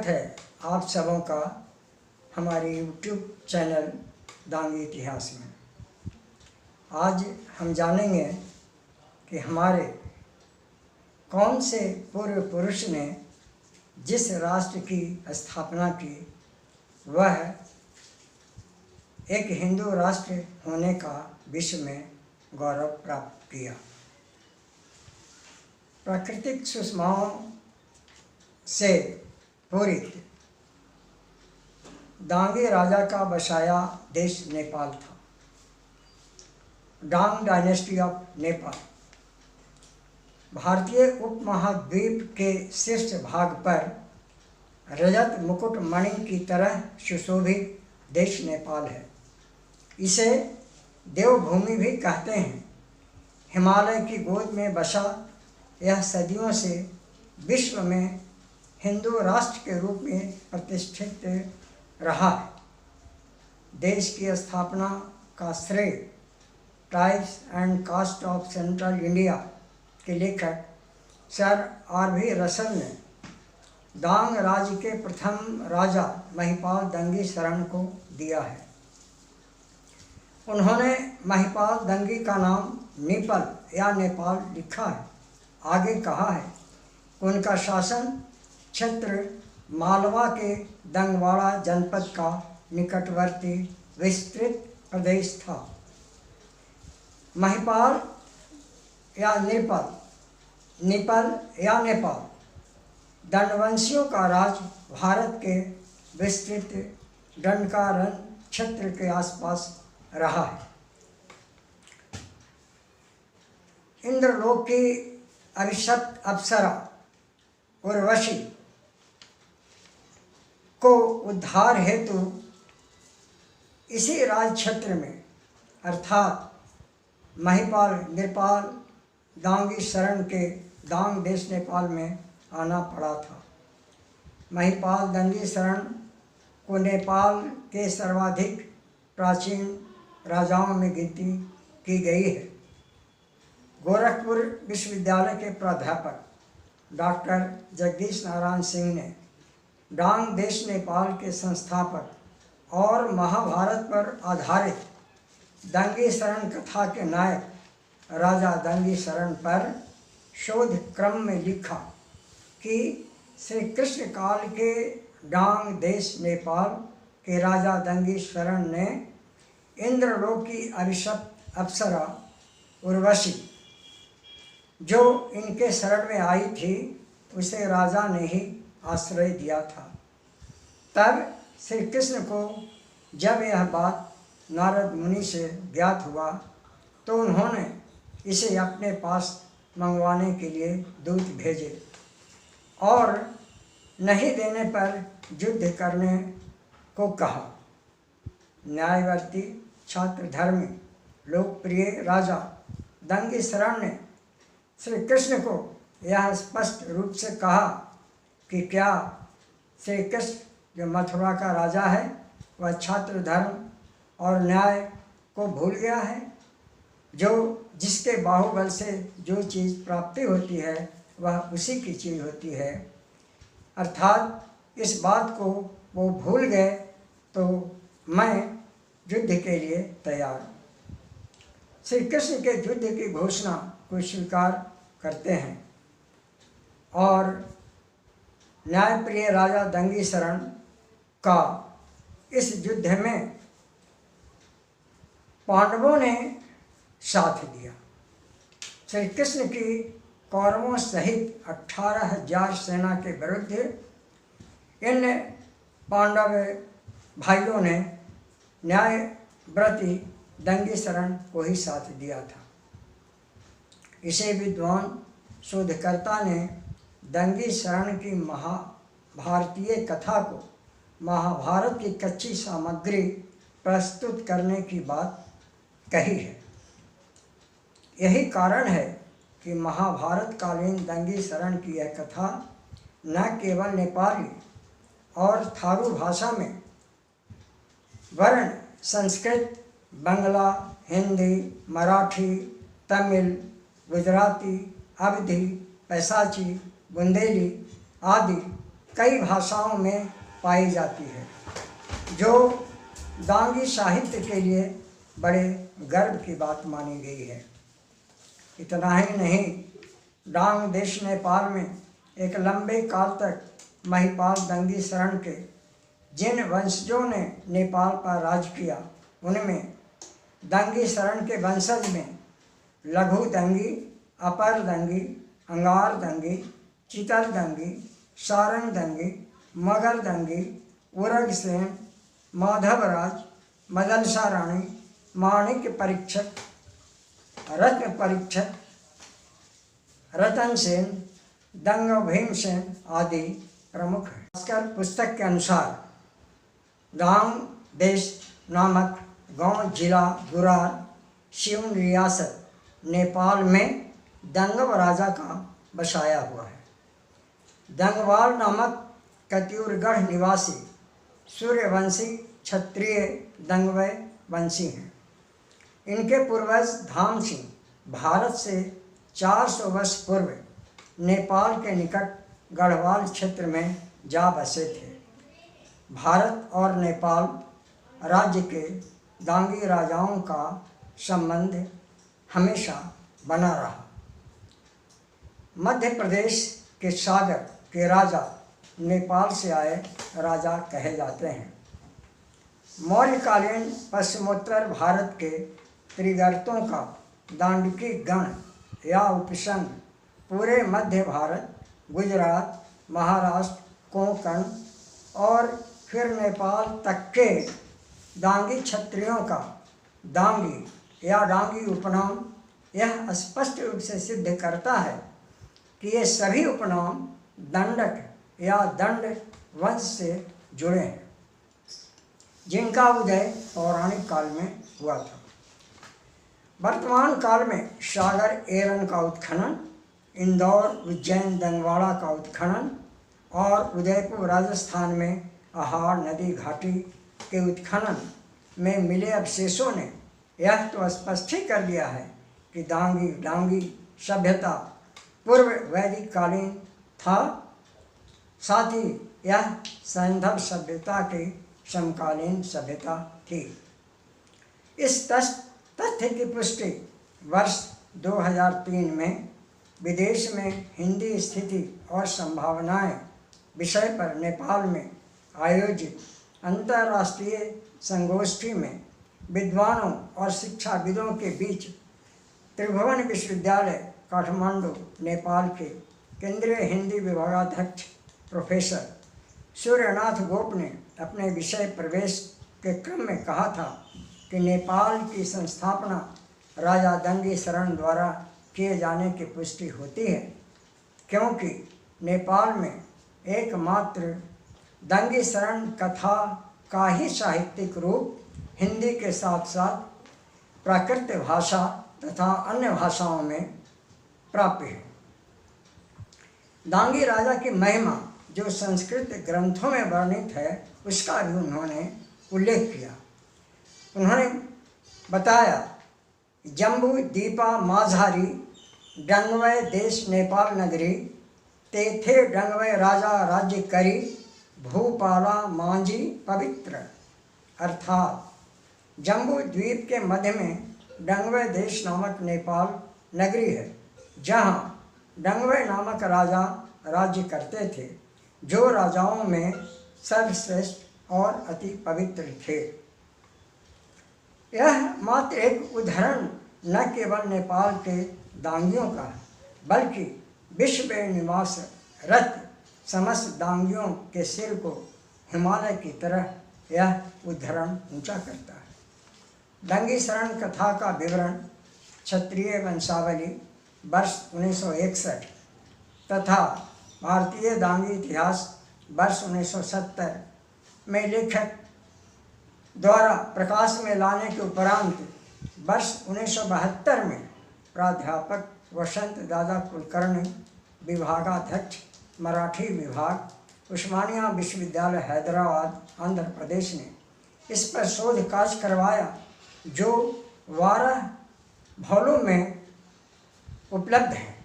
है आप सबों का हमारे YouTube चैनल दांगी इतिहास में। आज हम जानेंगे कि हमारे कौन से पूर्व पुरुष ने जिस राष्ट्र की स्थापना की वह एक हिंदू राष्ट्र होने का विश्व में गौरव प्राप्त किया। प्राकृतिक सुषमाओं से पूरित डांगी राजा का बसाया देश नेपाल था। डांग डायनेस्टी ऑफ नेपाल भारतीय उपमहाद्वीप के शीर्ष भाग पर रजत मुकुट मणि की तरह सुशोभित देश नेपाल है। इसे देवभूमि भी कहते हैं। हिमालय की गोद में बसा यह सदियों से विश्व में हिंदू राष्ट्र के रूप में प्रतिष्ठित रहा है। देश की स्थापना का श्रेय tribes and caste of central India के लेखक सर आर.वी. रसल ने डांग राज्य के प्रथम राजा महिपाल दंगी शरण को दिया है। उन्होंने महिपाल दंगी का नाम निपल या नेपाल लिखा है। आगे कहा है उनका शासन क्षेत्र मालवा के दंगवाड़ा जनपद का निकटवर्ती विस्तृत प्रदेश था। महिपाल या निपल या नेपाल दंडवंशियों का राज भारत के विस्तृत दंडकारण्य क्षेत्र के आसपास रहा है। इंद्रलोक की अभिशप्त अप्सरा उर्वशी को उद्धार हेतु इसी राज क्षेत्र में अर्थात महिपाल नेपाल दांगी शरण के दांग देश नेपाल में आना पड़ा था। महिपाल दंगी शरण को नेपाल के सर्वाधिक प्राचीन राजाओं में गिनती की गई है। गोरखपुर विश्वविद्यालय के प्राध्यापक डॉक्टर जगदीश नारायण सिंह ने डांग देश नेपाल के संस्थापक और महाभारत पर आधारित दंगी शरण कथा के नायक राजा दंगी शरण पर शोध क्रम में लिखा कि श्री कृष्ण काल के डांग देश नेपाल के राजा दंगी शरण ने इंद्रलोक की अभिशप्त अप्सरा उर्वशी जो इनके शरण में आई थी उसे राजा ने ही आश्रय दिया था। तब श्री कृष्ण को जब यह बात नारद मुनि से ज्ञात हुआ तो उन्होंने इसे अपने पास मंगवाने के लिए दूत भेजे और नहीं देने पर युद्ध करने को कहा। न्यायवर्ती छात्र धर्मी लोकप्रिय राजा दंगी शरण ने श्री कृष्ण को यह स्पष्ट रूप से कहा कि क्या श्री कृष्ण जो मथुरा का राजा है वह छात्र धर्म और न्याय को भूल गया है, जो जिसके बाहुबल से जो चीज़ प्राप्ति होती है वह उसी की चीज़ होती है। अर्थात इस बात को वो भूल गए तो मैं युद्ध के लिए तैयार हूँ। श्री कृष्ण के युद्ध की घोषणा को स्वीकार करते हैं और न्यायप्रिय राजा दंगी शरण का इस युद्ध में पांडवों ने साथ दिया। श्री कृष्ण की कौरवों सहित 18,000 सेना के विरुद्ध इन पांडव भाइयों ने न्यायव्रती दंगी शरण को ही साथ दिया था। इसे विद्वान शोधकर्ता ने दंगी शरण की महाभारतीय कथा को महाभारत की कच्ची सामग्री प्रस्तुत करने की बात कही है। यही कारण है कि महाभारत कालीन दंगी शरण की यह कथा न केवल नेपाली और थारू भाषा में वर्ण संस्कृत, बंगला, हिंदी, मराठी, तमिल, गुजराती, अवधी, पैसाची, बुंदेली आदि कई भाषाओं में पाई जाती है, जो दांगी साहित्य के लिए बड़े गर्व की बात मानी गई है। इतना ही नहीं, डांग देश नेपाल में एक लंबे काल तक महिपाल दंगी शरण के जिन वंशजों ने नेपाल पर राज किया, उनमें दंगी शरण के वंशज में लघु दंगी, अपर दंगी, अंगार दंगी, चितल दंगी, सारंग दंगी, मगर दंगी, उरगसेन, माधवराज, मदनसा रानी, माणिक्य परीक्षक, रत्न परीक्षक, रतन सेन, दंग भीमसेन आदि प्रमुख हैं। खासकर पुस्तक के अनुसार दांग देश नामक गांव जिला गुरार सिउन रियासत नेपाल में दंगव राजा का बसाया हुआ है। दंगवाल नामक कत्यूरगढ़ निवासी सूर्यवंशी क्षत्रिय दंगवय वंशी हैं। इनके पूर्वज धाम सिंह भारत से 400 वर्ष पूर्व नेपाल के निकट गढ़वाल क्षेत्र में जा बसे थे। भारत और नेपाल राज्य के दांगी राजाओं का संबंध हमेशा बना रहा। मध्य प्रदेश के सागर के राजा नेपाल से आए राजा कहे जाते हैं। मौर्यकालीन पश्चिमोत्तर भारत के त्रिगर्तों का दांडकी गण या उपसंघ पूरे मध्य भारत, गुजरात, महाराष्ट्र, कोंकण और फिर नेपाल तक के दांगी क्षत्रियों का दांगी या डांगी उपनाम यह स्पष्ट रूप से सिद्ध करता है कि ये सभी उपनाम दंडक या दंड वंश से जुड़े हैं, जिनका उदय पौराणिक काल में हुआ था। वर्तमान काल में सागर एरन का उत्खनन, इंदौर उज्जैन दंगवाड़ा का उत्खनन और उदयपुर राजस्थान में अहार नदी घाटी के उत्खनन में मिले अवशेषों ने यह तो स्पष्ट ही कर दिया है कि डांगी सभ्यता पूर्व वैदिक कालीन था। साथ ही यह सैंधव सभ्यता की समकालीन सभ्यता थी। इस तथ्य की पुष्टि वर्ष 2003 में विदेश में हिंदी स्थिति और संभावनाएं विषय पर नेपाल में आयोजित अंतर्राष्ट्रीय संगोष्ठी में विद्वानों और शिक्षाविदों के बीच त्रिभुवन विश्वविद्यालय काठमांडू नेपाल के केंद्रीय हिंदी विभागाध्यक्ष प्रोफेसर सूर्यनाथ गोप ने अपने विषय प्रवेश के क्रम में कहा था कि नेपाल की संस्थापना राजा दंगी शरण द्वारा किए जाने की पुष्टि होती है, क्योंकि नेपाल में एकमात्र दंगी शरण कथा का ही साहित्यिक रूप हिंदी के साथ साथ प्राकृत भाषा तथा अन्य भाषाओं में प्राप्य है। दांगी राजा की महिमा जो संस्कृत ग्रंथों में वर्णित है, उसका भी उन्होंने उल्लेख किया। उन्होंने बताया, जम्बू दीपा माझारी डंगवय देश नेपाल नगरी, तेथे डंगवय राजा राज्य करी, भूपाला मांझी पवित्र। अर्थात जम्बू द्वीप के मध्य में डंगवय देश नामक नेपाल नगरी है, जहाँ डंगवय नामक राजा राज्य करते थे, जो राजाओं में सर्वश्रेष्ठ और अति पवित्र थे। यह मात्र एक उदाहरण न केवल नेपाल के दांगियों का, बल्कि विश्व में निवासरत समस्त दांगियों के सिर को हिमालय की तरह यह उदाहरण ऊंचा करता है। दंगी शरण कथा का विवरण क्षत्रिय वंशावली वर्ष 1961 तथा भारतीय दांगी इतिहास वर्ष 1970 में लेखक द्वारा प्रकाश में लाने के उपरांत वर्ष 1972 में प्राध्यापक वसंत दादा कुलकर्णी, विभागाध्यक्ष मराठी विभाग, उस्मानिया विश्वविद्यालय हैदराबाद आंध्र प्रदेश ने इस पर शोध कार्य करवाया, जो 12 भौलों में उपलब्ध है।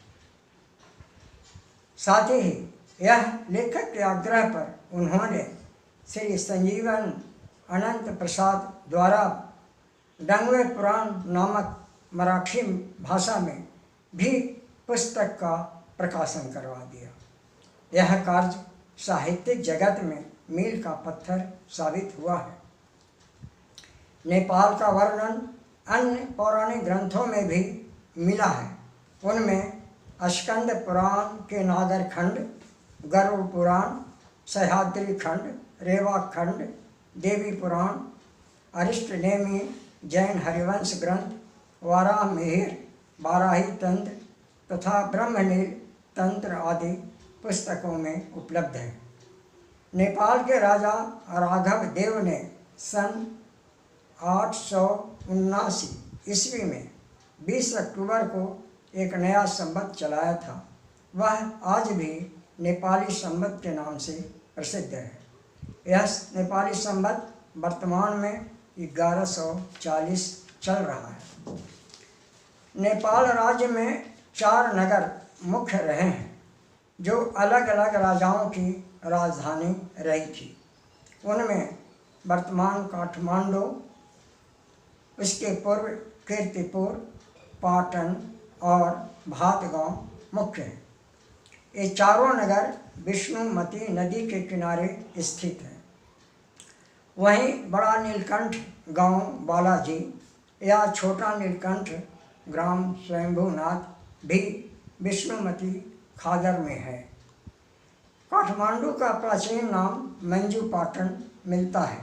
साथ ही यह लेखक के आग्रह पर उन्होंने श्री संजीवन अनंत प्रसाद द्वारा डंगवे पुराण नामक मराठी भाषा में भी पुस्तक का प्रकाशन करवा दिया। यह कार्य साहित्यिक जगत में मील का पत्थर साबित हुआ है। नेपाल का वर्णन अन्य पौराणिक ग्रंथों में भी मिला है। उनमें स्कंद पुराण के नागर खंड, गरुड़ पुराण, सह्याद्री खंड, रेवा खंड, देवी पुराण, अरिष्टनेमी जैन हरिवंश ग्रंथ, वारामिहिर, बाराही तंत्र तथा ब्रह्मनील तंत्र आदि पुस्तकों में उपलब्ध है। नेपाल के राजा राघव देव ने सन 879 ईस्वी में 20 अक्टूबर को एक नया संवत चलाया था। वह आज भी नेपाली संवत के नाम से प्रसिद्ध है। यह नेपाली संवत वर्तमान में 1140 चल रहा है। नेपाल राज्य में 4 नगर मुख्य रहे हैं जो अलग अलग राजाओं की राजधानी रही थी। उनमें वर्तमान काठमांडू, उसके पूर्व कीर्तिपुर, पाटन और भातगांव मुख्य हैं। ये चारों नगर विष्णुमती नदी के किनारे स्थित हैं। वहीं बड़ा नीलकंठ गांव बालाजी या छोटा नीलकंठ ग्राम स्वयंभूनाथ भी विष्णुमती खागर में है। काठमांडू का प्राचीन नाम मंजू पाटन मिलता है।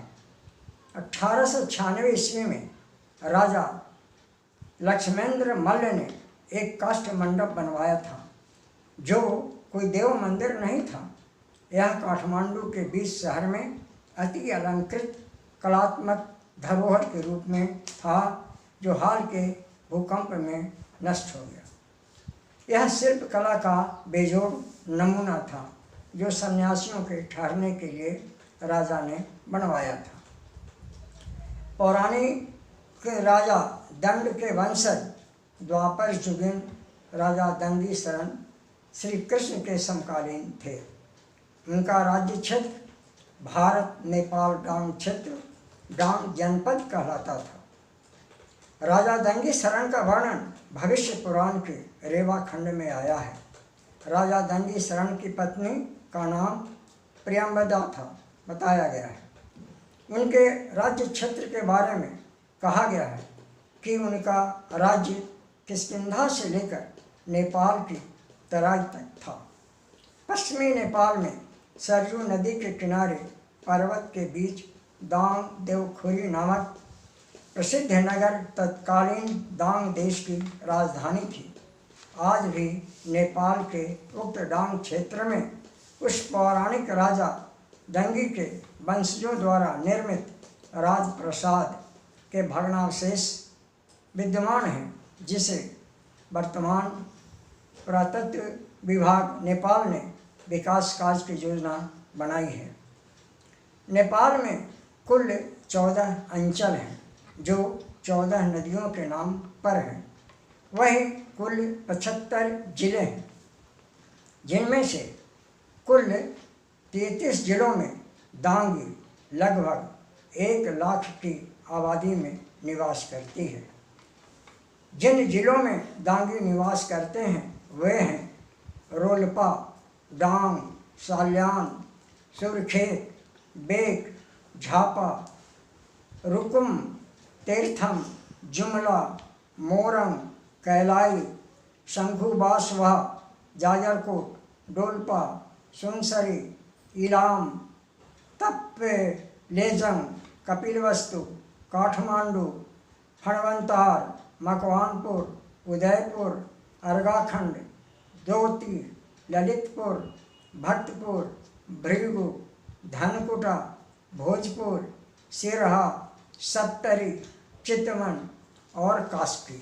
1896 ईस्वी में राजा लक्ष्मेंद्र मल्ल ने एक काष्ठ मंडप बनवाया था जो कोई देव मंदिर नहीं था। यह काठमांडू के बीच शहर में अति अलंकृत कलात्मक धरोहर के रूप में था जो हाल के भूकंप में नष्ट हो गया। यह शिल्प कला का बेजोड़ नमूना था जो सन्यासियों के ठहरने के लिए राजा ने बनवाया था। पौराणिक राजा दंड के वंशज द्वापर जुगीन राजा दंगी शरण श्री कृष्ण के समकालीन थे। उनका राज्य क्षेत्र भारत नेपाल डांग क्षेत्र डांग जनपद कहलाता था। राजा दंगी शरण का वर्णन भविष्य पुराण के रेवा खंड में आया है। राजा दंगी शरण की पत्नी का नाम प्रियंवदा था बताया गया है। उनके राज्य क्षेत्र के बारे में कहा गया है कि उनका राज्य किष्किंधा से लेकर नेपाल की तराई तक था। पश्चिमी नेपाल में सरयू नदी के किनारे पर्वत के बीच दांग देवखुरी नामक प्रसिद्ध नगर तत्कालीन दांग देश की राजधानी थी। आज भी नेपाल के उक्त डांग क्षेत्र में उस पौराणिक राजा दंगी के वंशजों द्वारा निर्मित राजप्रसाद के भग्नावशेष विद्यमान हैं, जिसे वर्तमान पुरातत्व विभाग नेपाल ने विकास कार्य की योजना बनाई है। नेपाल में कुल 14 अंचल हैं जो 14 नदियों के नाम पर हैं। वहीं कुल 75 जिले हैं जिनमें से कुल 33 जिलों में दांगी लगभग 1 लाख की आबादी में निवास करती है। जिन जिलों में दांगी निवास करते हैं वे हैं रोलपा, डांग, साल्यान, सुरखेत, बेक, झापा, रुकुम, तीर्थम, जुमला, मोरंग, कैलाई, शंखुबासवा, जाजरकोट, डोलपा, सुनसरी, इलाम, तप्पे, लेजंग, कपिलवस्तु, काठमांडू, फणवंतार, मकवानपुर, उदयपुर, अर्गाखंड, दोती, ललितपुर, भक्तपुर, भृगु, धनकुटा, भोजपुर, सिरहा, सप्तरी, चितवन और कास्की।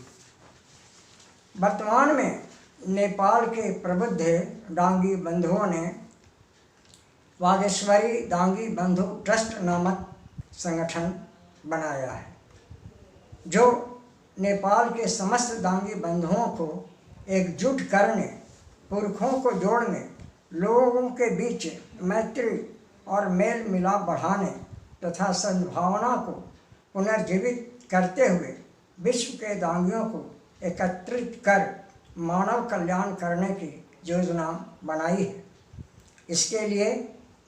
वर्तमान में नेपाल के प्रबुद्ध डांगी बंधुओं ने वागेश्वरी डांगी बंधु ट्रस्ट नामक संगठन बनाया है जो नेपाल के समस्त डांगी बंधुओं को एकजुट करने, पुरखों को जोड़ने लोगों के बीच मैत्री और मेल मिलाप बढ़ाने तथा सद्भावना को पुनर्जीवित करते हुए विश्व के दांगियों को एकत्रित कर मानव कल्याण करने की योजना बनाई है। इसके लिए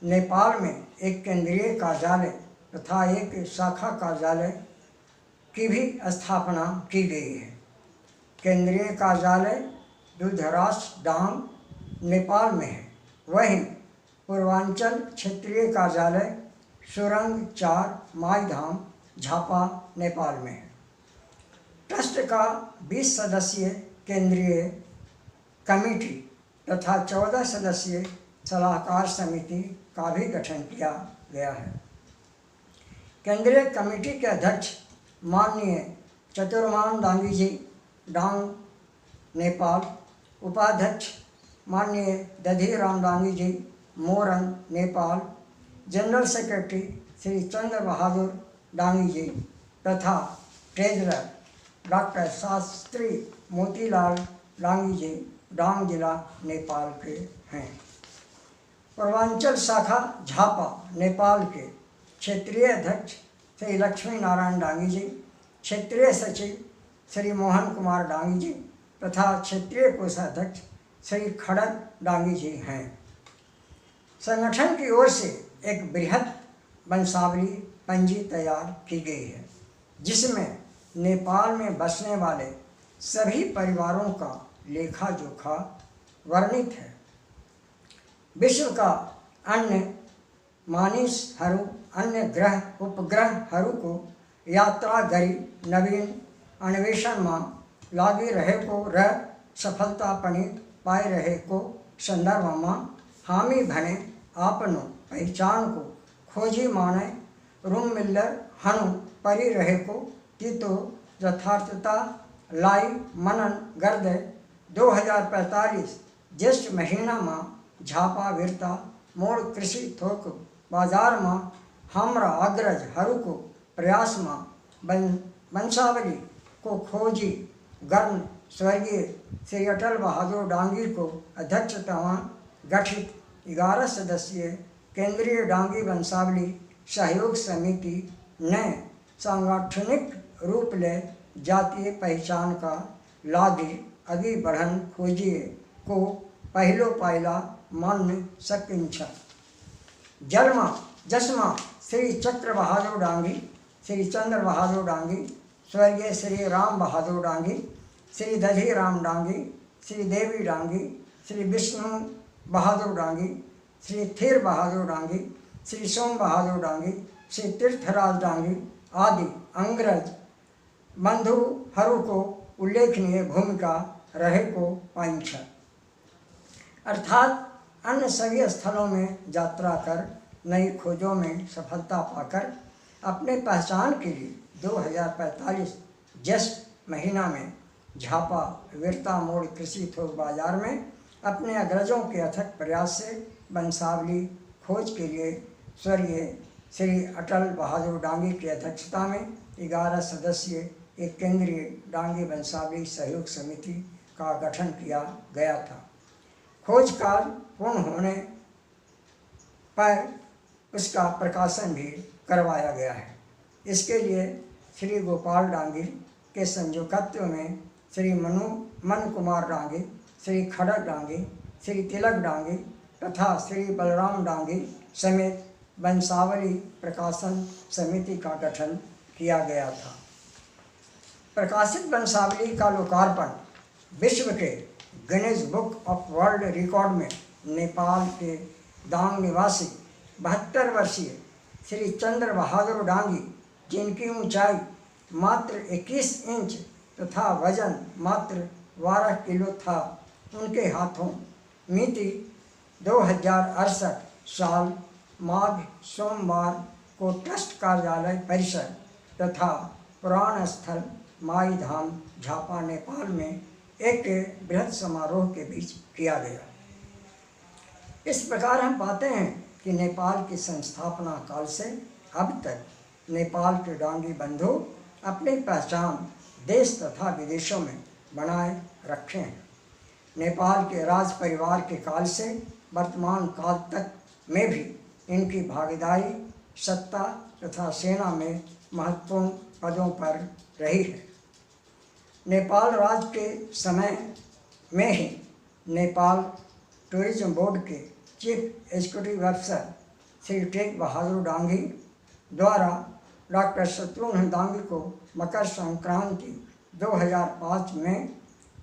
नेपाल में एक केंद्रीय कार्यालय तथा एक शाखा कार्यालय की भी स्थापना की गई है। केंद्रीय कार्यालय दूधराज डांग नेपाल में है, वहीं पूर्वांचल क्षेत्रीय कार्यालय सुरंग 4 माईधाम झापा नेपाल में है। ट्रस्ट का 20 सदस्यीय केंद्रीय कमेटी तथा 14 सदस्यीय सलाहकार समिति का भी गठन किया गया है। केंद्रीय कमेटी के अध्यक्ष माननीय चतुर्मान दांगी जी डांग नेपाल, उपाध्यक्ष माननीय दधीराम दांगी जी मोरन नेपाल, जनरल सेक्रेटरी श्री चंद्र बहादुर डांगी जी तथा ट्रेजरर डॉक्टर शास्त्री मोतीलाल डांगी जी डांग जिला नेपाल के हैं। पूर्वांचल शाखा झापा नेपाल के क्षेत्रीय अध्यक्ष श्री लक्ष्मी नारायण डांगी जी, क्षेत्रीय सचिव श्री मोहन कुमार डांगी जी तथा क्षेत्रीय कोषाध्यक्ष श्री खड़ग डांगी जी हैं। संगठन की ओर से एक बृहद वंशावली पंजी तैयार की गई है, जिसमें नेपाल में बसने वाले सभी परिवारों का लेखा जोखा वर्णित है। विश्व का अन्य मानिसहरू अन्य ग्रह उपग्रहहरू को यात्रा गरी नवीन अन्वेषणमा लागि रहेको र सफलता पनि पाइरहेको सन्दर्भमा हामी भने आफ्नो पहिचानको खोजी माने रूम मिल्लर हनु परिरहेको तीतो यथार्थतालाई मनन गर्दै 2045 ज्येष्ठ महीनामा झापा वीरता मोड़ कृषि थोक बाजारमा हाम्रा अग्रजहरूको प्रयासमा वंशावली को खोजी गर्न स्वर्गीय श्री अटल बहादुर डांगी को अध्यक्षतामा गठित 11 सदस्यीय केंद्रीय डांगी वंशावली सहयोग समिति ने सांगठनिक रूप ले जातीय पहचान का लागी अगी बढ़न खोजिए को पहलो पायला मान सकिन्छ। जसमा श्री चक्र बहादुर डांगी, श्री चंद्र बहादुर डांगी, स्वर्गीय श्री राम बहादुर डांगी, श्री दधीराम डांगी, श्री देवी डांगी, श्री विष्णु बहादुर डांगी, श्री थिर बहादुर डांगी, श्री सोम बहादुर डांगी, श्री तीर्थराज डांगी आदि अंग्रेज बंधुहरूको उल्लेखनीय भूमिका रहेको पाइन्छ। अर्थात अन्य सभी स्थलों में यात्रा कर नई खोजों में सफलता पाकर अपने पहचान के लिए 2045 ज्येष्ठ महीना में झापा वीरता मोड़ कृषि थोक बाजार में अपने अग्रजों के अथक प्रयास से वंशावली खोज के लिए स्वर्गीय श्री अटल बहादुर डांगी की अध्यक्षता में 11 सदस्यीय एक केंद्रीय डांगी वंशावली सहयोग समिति का गठन किया गया था। खोज कार्य पूर्ण होने पर उसका प्रकाशन भी करवाया गया है। इसके लिए श्री गोपाल डांगी के संयोजकत्व में श्री मन कुमार डांगी, श्री खड़ग डांगी, श्री तिलक डांगी तथा श्री बलराम डांगी समेत वंशावली प्रकाशन समिति का गठन किया गया था। प्रकाशित वंशावली का लोकार्पण विश्व के Guinness book of world record में नेपाल के दांग निवासी 72 वर्षीय श्री चंद्र बहादुर डांगी, जिनकी ऊंचाई मात्र 21 इंच तथा वजन मात्र 12 किलो था, उनके हाथों मिति 2068 साल माघ सोमवार को ट्रस्ट कार्यालय परिसर तथा पुराण स्थल माईधाम झापा नेपाल में एक बृहद समारोह के बीच किया गया। इस प्रकार हम पाते हैं कि नेपाल की संस्थापना काल से अब तक नेपाल के डांगी बंधु अपनी पहचान देश तथा विदेशों में बनाए रखे हैं। नेपाल के राज परिवार के काल से वर्तमान काल तक में भी इनकी भागीदारी सत्ता तथा सेना में महत्वपूर्ण पदों पर रही है। नेपाल राज्य के समय में ही नेपाल टूरिज्म बोर्ड के चीफ एग्जीक्यूटिव अफसर श्री टेक बहादुर डांगी द्वारा डॉक्टर शत्रुघ्न डांगी को मकर संक्रांति 2005 में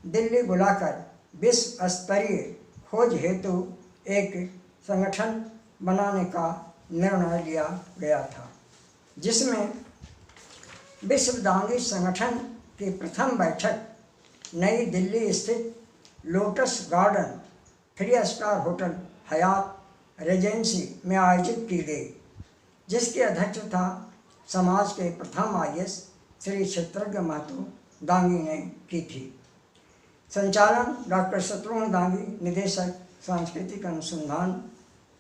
दिल्ली बुलाकर विश्व स्तरीय खोज हेतु एक संगठन बनाने का निर्णय लिया गया था, जिसमें विश्व डांगी संगठन की प्रथम बैठक नई दिल्ली स्थित lotus garden 3 star hotel Hyatt Regency में आयोजित की गई, जिसकी अध्यक्षता समाज के प्रथम IAS श्री क्षेत्रज्ञ महतो डांगी ने की थी। संचालन डॉक्टर शत्रुघ्न डांगी, निदेशक सांस्कृतिक अनुसंधान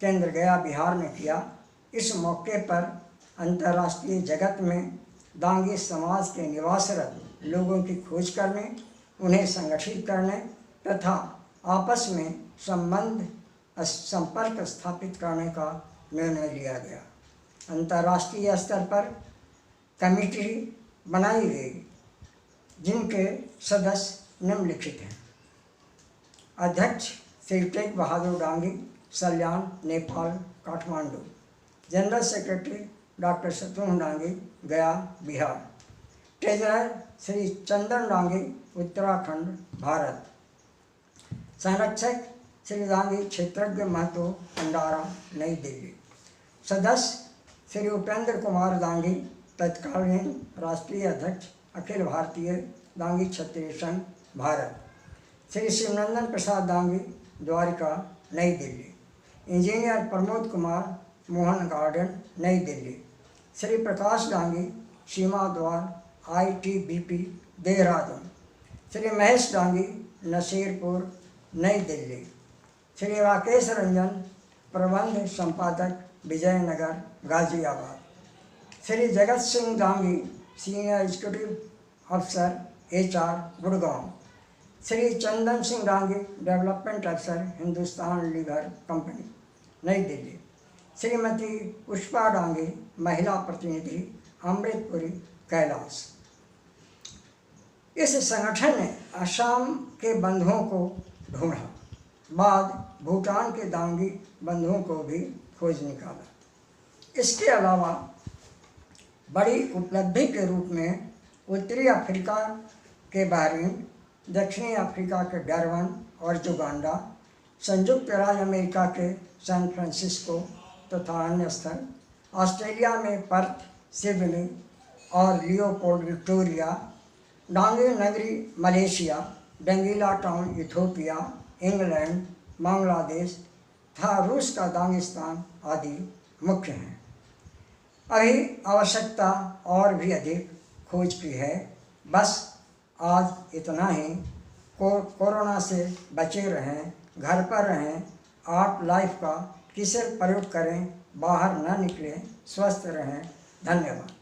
केंद्र गया, बिहार ने किया। इस मौके पर अंतर्राष्ट्रीय जगत में डांगी समाज के निवासरत लोगों की खोज करने, उन्हें संगठित करने तथा आपस में संपर्क स्थापित करने का निर्णय लिया गया। अंतर्राष्ट्रीय स्तर पर कमेटी बनाई गई, जिनके सदस्य निम्नलिखित हैं। अध्यक्ष Shri Tek Bahadur Dangi, Salyan, Nepal, Kathmandu. General secretary doctor Shatrughan Dangi, Gaya, Bihar. Treasurer Shri Chandan Dangi, Uttarakhand, Bharat. संरक्षक श्री डांगी क्षेत्रज्ञ महतो, भंडारा, नई दिल्ली। सदस्य श्री उपेंद्र कुमार डांगी, तत्कालीन राष्ट्रीय अध्यक्ष, अखिल भारतीय डांगी क्षत्रिय संघ, भारत। श्री शिवनंदन प्रसाद डांगी, द्वारिका, नई दिल्ली। इंजीनियर प्रमोद कुमार, मोहन गार्डन, नई दिल्ली। श्री प्रकाश डांगी, सीमा द्वार, ITBP, देहरादून। श्री महेश डांगी, नसीरपुर, नई दिल्ली। श्री राकेश रंजन, प्रबंध संपादक, विजयनगर, गाजियाबाद। श्री जगत सिंह डांगी, सीनियर एग्जीक्यूटिव अफसर, HR, गुड़गांव। श्री चंदन सिंह डांगी, डेवलपमेंट अफसर, हिंदुस्तान लीवर कंपनी, नई दिल्ली। श्रीमती पुष्पा डांगी, महिला प्रतिनिधि, अमृतपुरी, कैलाश। इस संगठन ने असम के बंधुओं को ढूंढा, बाद भूटान के डांगी बंधुओं को भी खोज निकाला। इसके अलावा बड़ी उपलब्धि के रूप में उत्तरी अफ्रीका के बहरीन, दक्षिणी अफ्रीका के डरबन और युगांडा, संयुक्त राज्य अमेरिका के सैन फ्रांसिस्को तथा अन्य स्थल, ऑस्ट्रेलिया में पर्थ, सिडनी और Leopold, Victoria, Dangi Nagari, Malaysia, Dangila town, Ethiopia, England, Bangladesh तथा रूस का दागिस्तान आदि मुख्य हैं। अभी आवश्यकता और भी अधिक खोज की है। बस आज इतना ही। कोरोना से बचे रहें, घर पर रहें, आर्ट लाइफ का किसे प्रयोग करें, बाहर न निकलें, स्वस्थ रहें। धन्यवाद।